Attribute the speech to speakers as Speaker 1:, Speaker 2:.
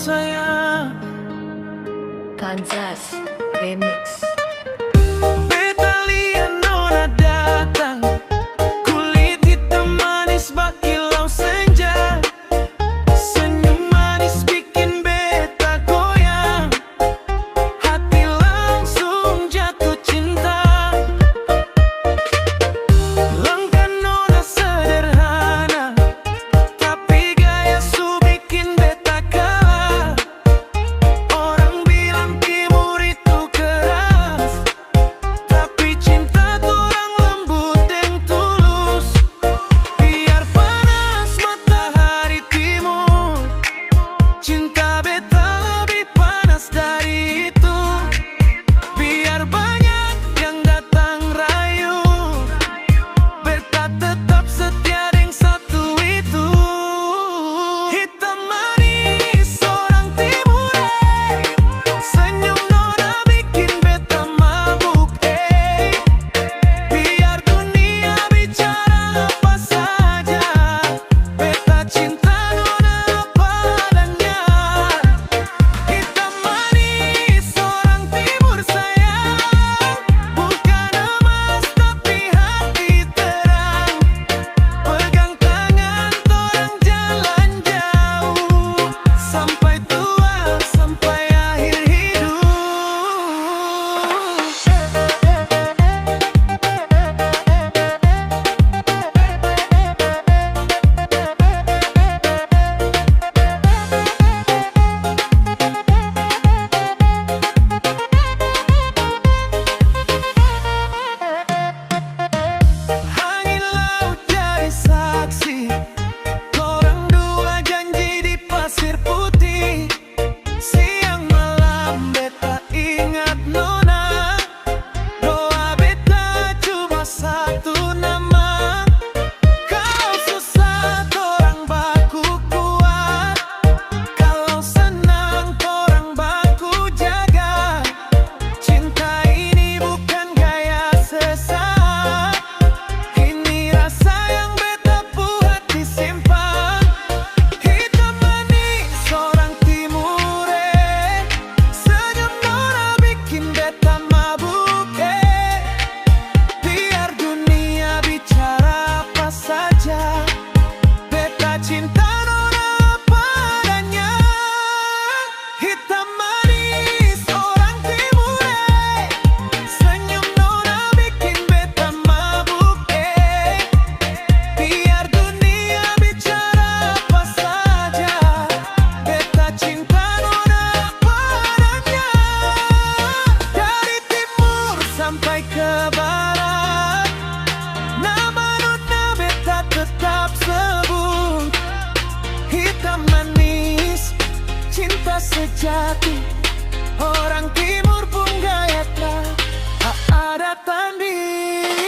Speaker 1: sayang.
Speaker 2: Kansas Remix.
Speaker 1: Beta lihat nona datang, kulit hitam manis bak kilau senja. Senyum manis bikin beta goyang, hati langsung jatuh cinta. Langkah nona sederhana, tapi gaya su bikin beta kalah. Orang bilang timur itu keras, tapi cinta torang lembut dan tulus. Biar panas matahari timur, cinta beta lebih panas dari itu. Biar banyak yang datang rayu, beta tetap setia dengan satu itu. Hitam manis orang timur, senyum nona bikin beta mabuk. Biar dunia bicara apa saja, beta cinta nona apa adanya. Hitam manis orang timur sayang, bukan emas tapi hati terang. Pegang tangan torang jalan jauh, sampai tua, sampai akhir hidup. Angin laut jadi saksi, torang dua janji di pasir putih. Siang malam beta ingat nona, doa beta cuma satu nama. Kalau susah torang baku kuat, kalau senang torang baku jaga. Cinta ini bukan gaya sesaat, ini rasa yang beta buat disimpan. Hitam manis orang timure, senyum nona bikin beta mabuk. Biar dunia bicara apa saja, beta cinta nona apa adanya. Hitam manis orang timure, senyum nona bikin beta mabuk. Biar dunia bicara apa saja, beta cinta nona apa adanya. Dari timur sampai ke barat, nama nona beta tetap sebut. Hitam manis, cinta sejati, orang timur pun gaya tak ada tanding.